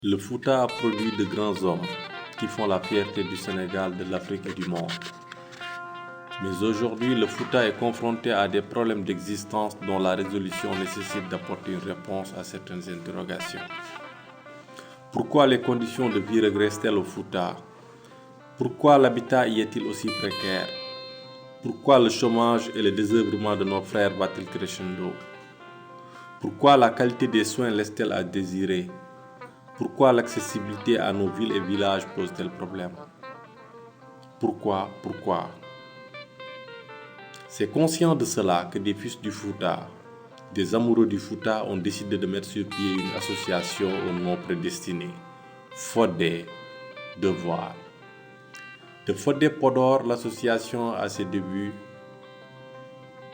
Le Fouta a produit de grands hommes qui font la fierté du Sénégal, de l'Afrique et du monde. Mais aujourd'hui, le Fouta est confronté à des problèmes d'existence dont la résolution nécessite d'apporter une réponse à certaines interrogations. Pourquoi les conditions de vie régressent-elles au Fouta? Pourquoi l'habitat y est-il aussi précaire? Pourquoi le chômage et le désœuvrement de nos frères va-t-il crescendo? Pourquoi la qualité des soins laisse-t-elle à désirer? Pourquoi l'accessibilité à nos villes et villages pose-t-elle problème? Pourquoi? C'est conscient de cela que des fils du Fouta, des amoureux du Fouta ont décidé de mettre sur pied une association au nom prédestiné, Fodé Devoir. De Fodé Podor, l'association à ses débuts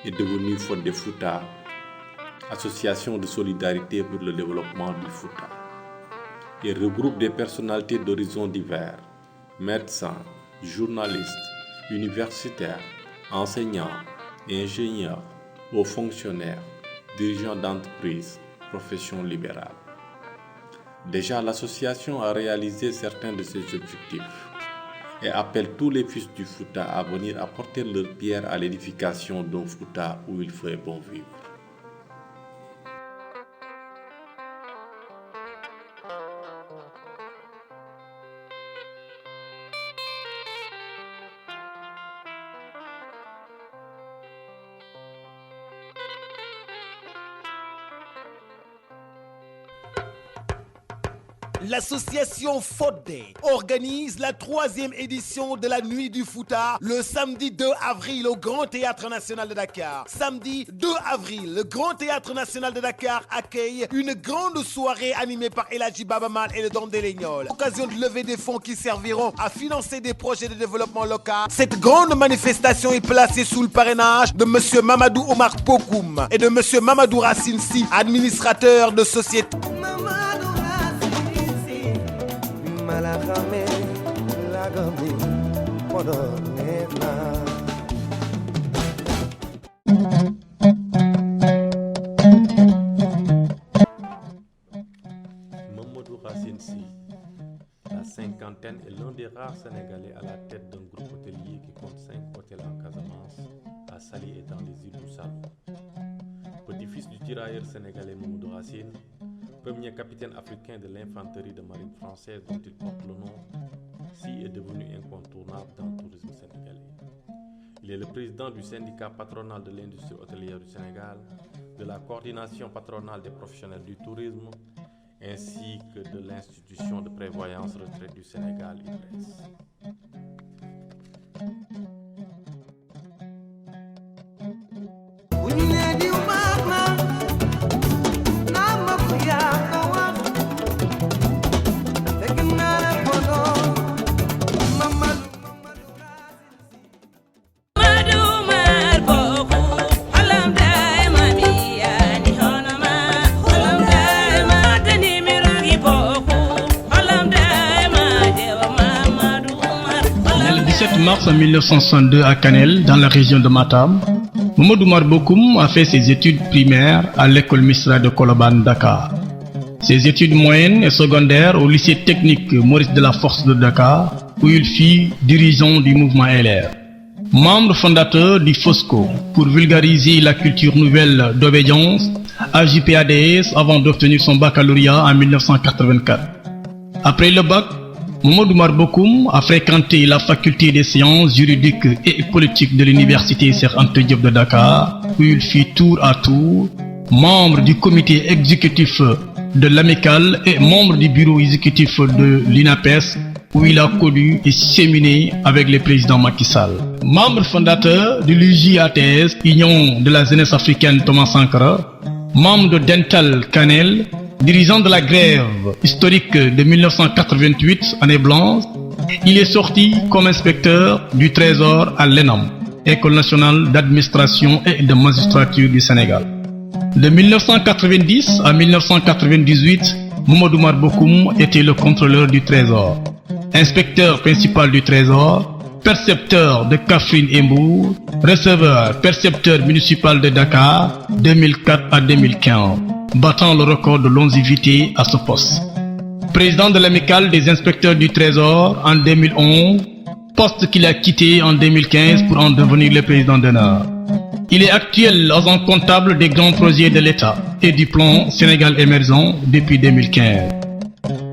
est devenue Fodé Fouta, association de solidarité pour le développement du Fouta. Il regroupe des personnalités d'horizons divers, médecins, journalistes, universitaires, enseignants, ingénieurs, hauts fonctionnaires, dirigeants d'entreprises, professions libérales. Déjà, l'association a réalisé certains de ses objectifs et appelle tous les fils du Fouta à venir apporter leur pierre à l'édification d'un Fouta où il ferait bon vivre. L'association Fodé organise la 3e édition de la Nuit du Fouta le samedi 2 avril au Grand Théâtre National de Dakar. Samedi 2 avril, le Grand Théâtre National de Dakar accueille une grande soirée animée par El Hadji Baba Mal et le Dom des Lignoles. Occasion de lever des fonds qui serviront à financer des projets de développement local. Cette grande manifestation est placée sous le parrainage de M. Mamadou Omar Bokoum et de M. Mamadou Racine Sy, administrateur de société. Mamadou Racine Sy, la cinquantaine, est l'un des rares Sénégalais à la tête d'un groupe hôtelier qui compte 5 hôtels en Casamance, à Saly et dans les îles du Saloum. Petit-fils du tirailleur sénégalais Mamadou Racine, premier capitaine africain de l'infanterie de marine française dont il porte le nom, Sy est devenu incontournable dans le tourisme sénégalais. Il est le président du syndicat patronal de l'industrie hôtelière du Sénégal, de la coordination patronale des professionnels du tourisme, ainsi que de l'institution de prévoyance retraite du Sénégal, IPRES. Le 7 mars 1962 à Kanel, dans la région de Matam, Mamadou Omar Bokoum a fait ses études primaires à l'école Misra de Colobane, Dakar. Ses études moyennes et secondaires au lycée technique Maurice de la Force de Dakar, où il fut dirigeant du mouvement LR. Membre fondateur du FOSCO pour vulgariser la culture nouvelle d'obédience à JPADS avant d'obtenir son baccalauréat en 1984. Après le bac, Mamadou Omar Bokoum a fréquenté la faculté des sciences juridiques et politiques de l'université Cheikh Anta Diop de Dakar, où il fut tour à tour membre du comité exécutif de l'Amicale et membre du bureau exécutif de l'INAPES, où il a connu et séminé avec le président Macky Sall. Membre fondateur de l'UJATS, Union de la jeunesse africaine Thomas Sankara, membre de Dental Kanel, dirigeant de la grève historique de 1988, année blanche, il est sorti comme inspecteur du Trésor à l'ENAM, École nationale d'administration et de magistrature du Sénégal. De 1990 à 1998, Mamadou Omar Bokoum était le contrôleur du Trésor, inspecteur principal du Trésor, percepteur de Kaffrine et Mbour, receveur percepteur municipal de Dakar 2004 à 2015. Battant le record de longévité à ce poste. président de l'amicale des inspecteurs du Trésor en 2011, poste qu'il a quitté en 2015 pour en devenir le président d'honneur. Il est actuel agent comptable des grands projets de l'État et du plan Sénégal émergent depuis 2015.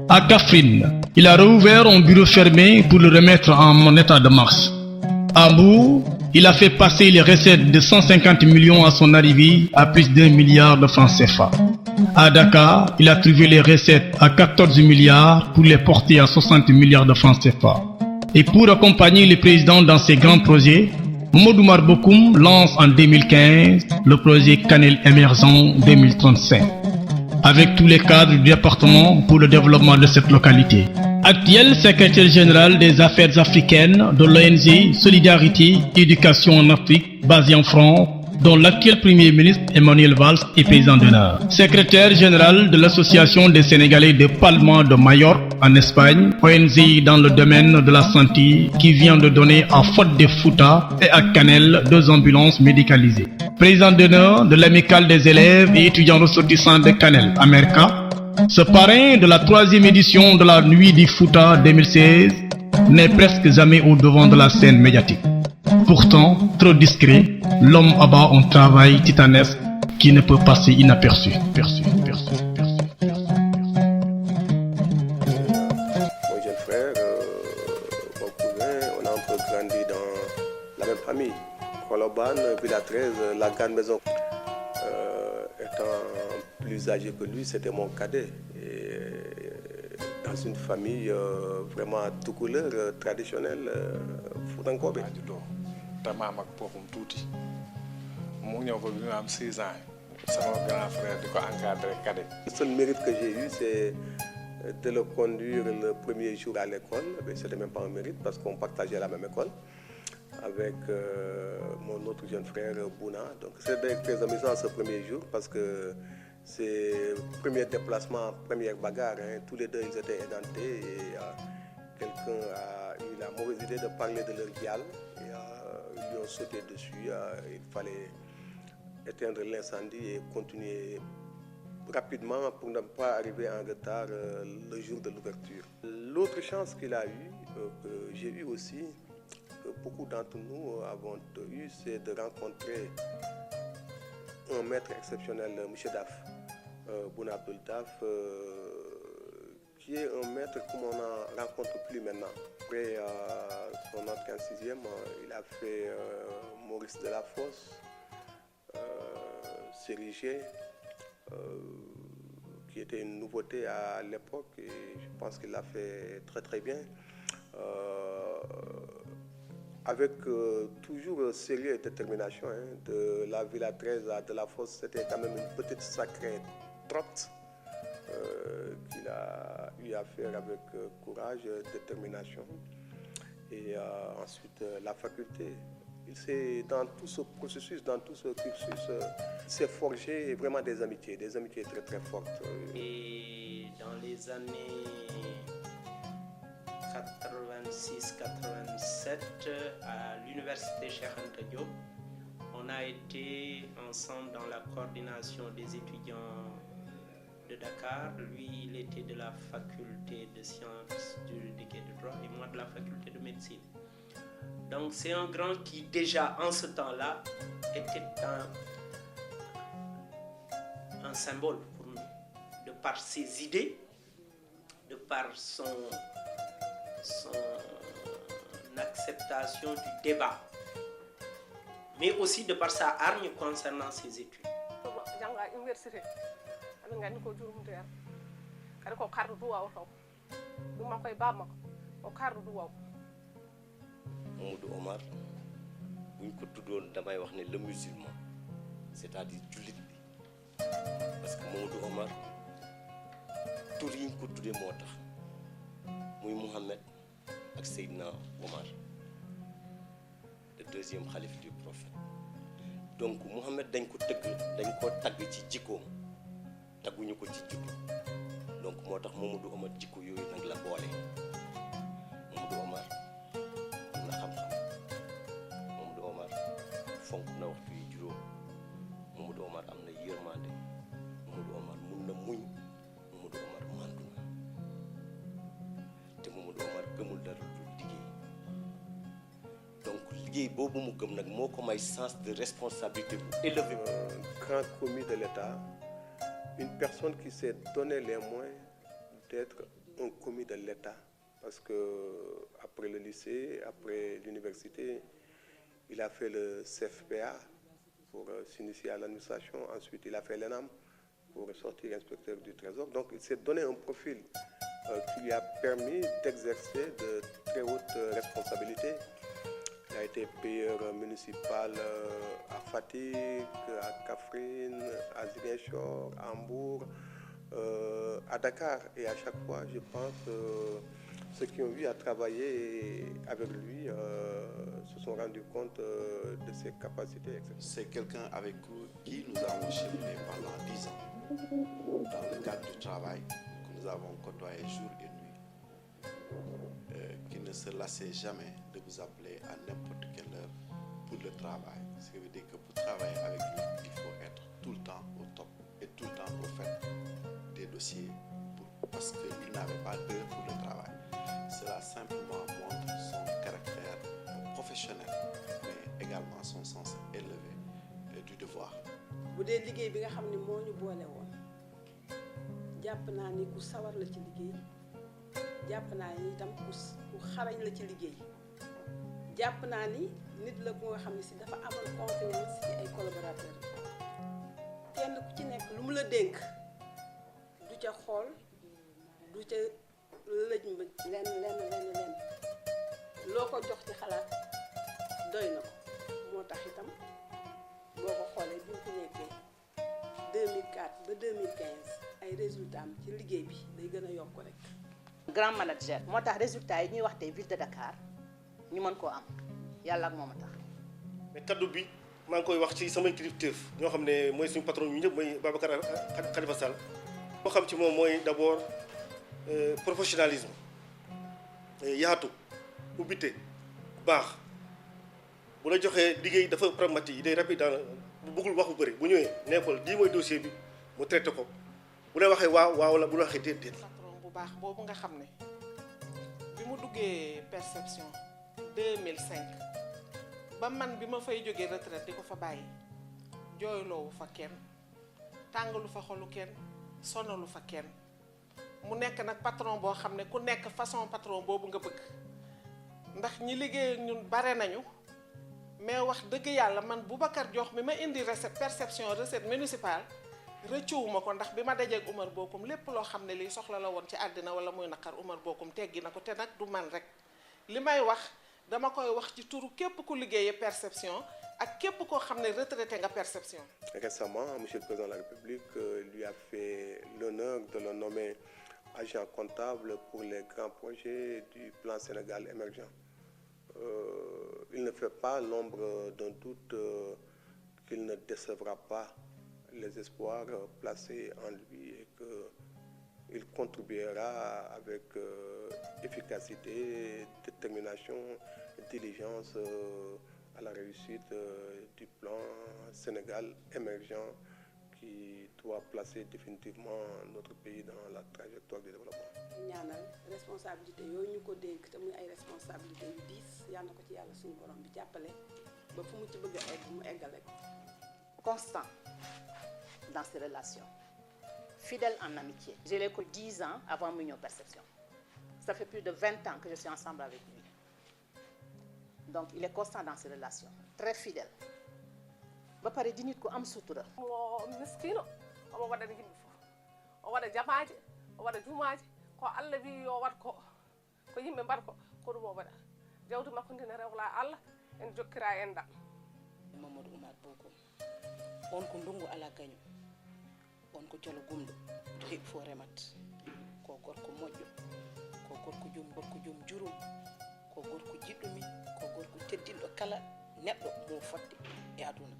À Kaffrine, il a rouvert un bureau fermé pour le remettre en état de marche. À Mbour, il a fait passer les recettes de 150 millions à son arrivée à plus d'1 milliard de francs CFA. À Dakar, il a trouvé les recettes à 14 milliards pour les porter à 60 milliards de francs CFA. Et pour accompagner le président dans ses grands projets, Mamadou Oumar Bokoum lance en 2015 le projet Kanel émergent 2035, avec tous les cadres du département pour le développement de cette localité. Actuel secrétaire général des affaires africaines de l'ONG Solidarité Éducation en Afrique, basée en France, dont l'actuel Premier ministre Emmanuel Valls est président d'honneur. Secrétaire général de l'Association des Sénégalais de Palma de Majorque en Espagne, ONG dans le domaine de la santé qui vient de donner à Fort de Fouta et à Kanel 2 ambulances médicalisées. Président d'honneur de l'amicale des élèves et étudiants ressortissants de Kanel, America, ce parrain de la 3e édition de la Nuit du Fouta 2016 n'est presque jamais au devant de la scène médiatique. Pourtant, trop discret, l'homme abat un travail titanesque qui ne peut passer inaperçu. Mon jeune frère, mon cousin, on a un peu grandi dans la même famille. Koloban, Villa 13, la grande maison. Étant plus âgé que lui, c'était mon cadet. Et dans une famille vraiment tout couleur traditionnelle, Foutankobe. Maam ak boppam tuuti mu ñëw ko bi mu am 6 ans sama grand frère di ko encadré cadet. Le seul mérite que j'ai eu, c'est de le conduire le premier jour à l'école. C'était même pas un mérite parce qu'on partageait la même école avec mon autre jeune frère Bouna. Donc c'était très amusant ce premier jour parce que c'est le premier déplacement, première bagarre. Hein. Tous les deux ils étaient édentés et quelqu'un a eu la mauvaise idée de parler de leur guial. Ils lui ont sauté dessus, il fallait éteindre l'incendie et continuer rapidement pour ne pas arriver en retard le jour de l'ouverture. L'autre chance qu'il a eue, que j'ai eu aussi, que beaucoup d'entre nous avons eu, c'est de rencontrer un maître exceptionnel, M. Daf, Bouna Abdel Daf, qui est un maître comme on n'en rencontre plus maintenant. Après son entrée en 6e, il a fait Maurice Delafosse, Sérigé, qui était une nouveauté à l'époque et je pense qu'il l'a fait très très bien. Avec toujours sérieux et détermination, hein, de la Villa 13 à Delafosse, c'était quand même une petite sacrée trotte. Qu'il a eu à faire avec courage, détermination. Et ensuite, la faculté. Il s'est, dans tout ce processus, dans tout ce cursus, s'est forgé vraiment des amitiés très très fortes. Et dans les années 86-87, à l'université Cheikh Anta Diop, on a été ensemble dans la coordination des étudiants de Dakar. Lui, il était de la faculté de sciences juridiques et de droit et moi de la faculté de médecine. Donc c'est un grand qui déjà en ce temps-là était un symbole pour nous, de par ses idées, de par son acceptation du débat, mais aussi de par sa hargne concernant ses études. Mamadou Omar buñ ko tuddoon damay wax ne le musulman c'est-à-dire jullit bi parce que Mamadou Omar tur yi ñu ko tuddee moo tax muy Mohamed ak Seydina Omar le 2e khalife du prophète. Donc Mohamed dañ ko tagg ci jikkoom tagguñu ko ci jikko donc moo tax Mamadou Omar jikko yooyu nag la boole. Mamadou Omar am na xam-xam, Mamadou Omar fonk na waxtu yi juróom, Mamadou Omar am na yërmande, Mamadou Omar mun na muñ, Mamadou Omar mandu na. liggéey boobu mu gëm nag moo ko may sens de responsabilité bu élevé. Grand commis de l'État, une personne qui s'est donné les moyens d'être un commis de l'État, parce que après le lycée, après l'université, il a fait le CFPA pour s'initier à l'administration. Ensuite, il a fait l'ENAM pour sortir inspecteur du Trésor. Donc, il s'est donné un profil qui lui a permis d'exercer de très hautes responsabilités. Il a été payeur municipal à Fatick, à Kaffrine, à Ziguinchor, à Hambourg, à Dakar. Et à chaque fois, je pense, ceux qui ont eu à travailler avec lui se sont rendus compte de ses capacités. C'est quelqu'un avec qui nous avons cheminé pendant 10 ans, dans le cadre du travail que nous avons côtoyé jour et nuit, qui ne se lassait jamais de vous appeler à n'importe quelle heure pour le travail. Ce qui veut dire que pour travailler avec lui, il faut être tout le temps au top et tout le temps au fait des dossiers, parce qu'il n'avait pas d'heure pour le travail. Cela simplement montre son caractère professionnel, mais également son sens élevé du devoir. bu dee liggéey bi nga xam ne moo ñu boole woon jàpp naa ni ku sawar la ci liggéey jàpp naa ni itam ku xarañ la ci liggéey jàpp naa ni nit la ku nga xam ne si dafa amal confiance ci ay collaborateurs kenn ku ci nekk lu mu la dénk du ca xool du ca lëj lenn loo ko jox ci xalaat doy na ko moo tax itam boo ko xoolee bi mu fi nekkee 2004 ba 2015 ay résultats am ci liggéey bi day gën a yokk rek. grand manager moo tax résultats yi ñuy wax tey ville de Dakar ñu mën koo am yàlla ak moom a tax. mais kaddu bi maa ngi koy wax ci samay kilifteef ñoo xam ne mooy suñu patron ñu ñëpp mooy Babacar Khalifa Sall. boo xam ci moom mooy d'abord professionnalisme yaatu ubbite baax bu la joxee liggéey dafa pragmatique il est rapide dans bu bëggul wax bu bëri bu ñëwee nekkul lii mooy dossier bi mu traité ko bu la waxee waaw la bu la waxee déet. patron bu baax boobu nga xam ne bi mu duggee perception 2005 ba man bi ma fay jógee retraite di ko fa bàyyi jooyloowu fa kenn tàngalu fa xolu kenn sonalu fa kenn mu nekk nag patron boo xam ne ku nekk façon patron boobu nga bëgg ndax ñi liggéey ñun bare nañu mais wax dëgg yàlla man Boubacar Diokh mi ma indi recette municipale rëccuwuma ko ndax bi ma dajeeg Umar Bokum lépp loo xam ne lii soxla la woon ci àddina wala muy naqar Umar Bokum teggi na ko te nag du man rek li may wax dama koy wax ci turu képp ku liggéeyee perception ak képp koo xam ne retraité nga perception. Récemment, M. le Président de la République lui a fait l'honneur de le nommer agent comptable pour les grands projets du plan Sénégal émergent. Il ne fait pas l'ombre d'un doute qu'il ne décevra pas les espoirs placés en lui et qu'il contribuera avec efficacité, détermination, diligence à la réussite du plan Sénégal émergent qui doit placer définitivement notre pays dans la trajectoire du développement. ñaanal responsabilité yooyu ñu ko dénk te muy ay responsabilité yu diis yal na ko ci yàlla suñu borom bi jàppale ba fu mu ci bëgg a egg mu eggale ko. Constant dans ses relations, fidèle en amitié. Je l'ai connu 10 ans avant mu ñëw perception. Ça fait plus de 20 ans que je suis ensemble avec lui. Donc il est constant dans ses relations, très fidèle. ba pare di nit ko am sutura. mo miskino omo waɗani yimɓe fof o waɗa jamaaje o waɗa jumaaje ko Allah wi yo wat ko yimɓe mbaɗa ko ɗum o waɗa jawdi makko ndi ne rewla Allah en jokkira en ɗam. Mamadou Oumar Bokum on ko ndungu ala gaño on ko jolo gumɗo to heɓi fof remat ko gorko moƴƴo ko gorko jom jurum ko gorko jiɗɗumi ko gorko teddinɗo kala neɗɗo mo fodde e aduna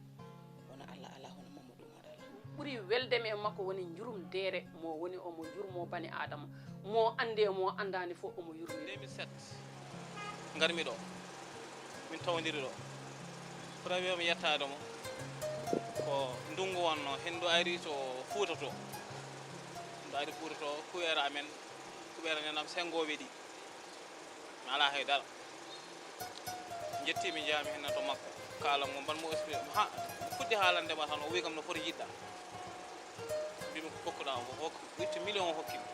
wona Allah ala hono Mamadou Oumar ala. ɓuri weldeme makko woni jurum deere mo woni omo jurmo bani adama mo ande mo andani fof omo yurmi. 2007 garmi ɗo min tawdiri ɗo premier mi yettade mo ko ndungu wonno hendu ari to Fuuta to ndu ari Fuuta to kuwere amen kuɓere nenam sengoɓe ɗi mi ala haydara jettimi jaami hen to makko kaalam mo mban mo expliqué ha fudde haalandema tan o wi kam no foti yiɗɗa mbimi ko kokkuɗa o hokka itti million o hokkimi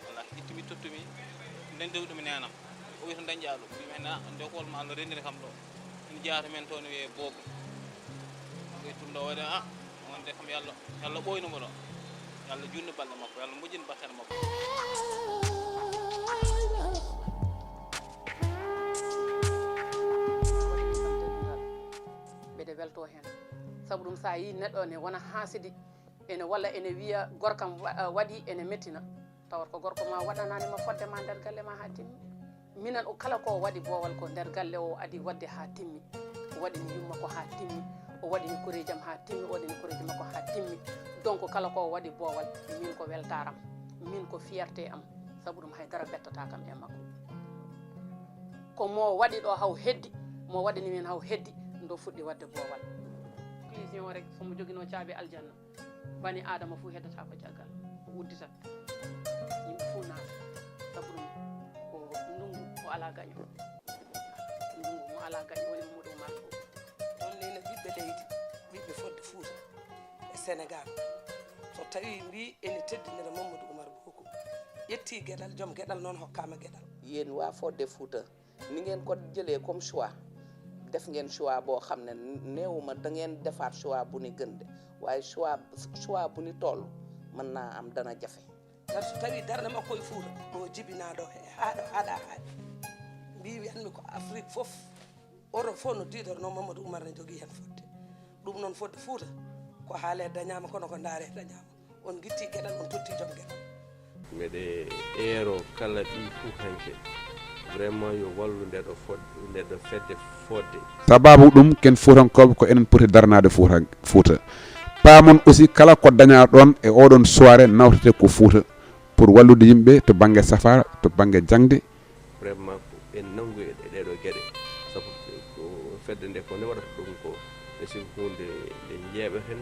wallahi ittimi tottumi nden dewɗumi nenam o wi to dañƴa ɗum mbimi hen nde ko wolma Allah rendini kam ɗo en jeyata men toon wiye boobo o ittum ɗo waɗi wonde kam yallah ɓoynimo ɗo yallah junni balɗe makko yallah moƴƴini battane makko ɓeɗe welto hen saabu ɗum sa yi neɗɗo ne wona haasidi ene walla ene wiya gorkam waɗi ene mettina tawat ko gorko ma waɗananima fodde ma nder galle ma ha timmi minen o kala ko waɗi boowal ko nder galle o adi wadde ha timmi o waɗini yumma ko ha timmi o waɗini koreji am ha timmi o waɗini koreji makko ha timmi donc kala ko waɗi boowal min ko weltaram min ko fierté am saabu ɗum haydara bettata kam e makko ko mo waɗi ɗo haw heddi mo waɗini min haw heddi ndo fuɗɗi wadde boowal inclusion rek somo joguino caabi aljanna bani adama fo heddata ko caggal wudditat yimɓe fo naata saabu ɗum ko ndungu o ala gaño ndungu mo ala gaño woni Mamadou Oumar Bokum on nene ɓiɓɓe leydi ɓiɓɓe fodde Fouta e Sénégal so tawi mbi ene teddinira Mamadou Oumar Bokum ƴetti gueɗal joom gueɗal noon hokkama gueɗal yéen waa fodde Fouta ni ngeen ko jëlee comme choix def ngeen choix boo xam ne néewuma da ngeen defaat choix bu ni gën de waaye choix bu ni toll mën naa am dana jafe gar so tawi darde makko e Fouta o jibinaɗo e haaɗo haɗa haaɗi mbi wiyanmi ko Afrique foof oto fof no diidorno Mamadou Oumar ne jogui hen fodde ɗum noon fodde Fouta ko haale dañama kono ko ndaare dañama on guitti gueɗal on totti joom gueɗal mbeɗe eero kala ɓi Fuutanke vraiment yo wallu ndeɗo fedde fodde sababu ɗum ken Fuutankoɓe ko enen poti darnade Fouta paamon aussi kala ko daña ɗon e oɗon soirée nawtete ko Fouta pour wallude yimɓe to banggue safara to banggue jangde vraiment en nangu e ɗeɗo gueɗe saabu ko fedde nde ko nde waɗata ɗum ko e siko hunde nde jeeɓeten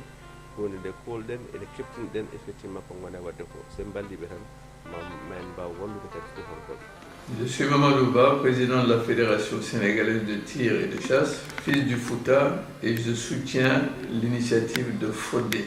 hunde nde kolɗen ene keptiniɗen effectivement ko gone wadde ko sen balliɓe tan men mbaw wallude kadi Fuutankoɓe. Je suis Mamadou Ba, président de la Fédération sénégalaise de tir et de chasse, fils du Fouta, et je soutiens l'initiative de Fodé.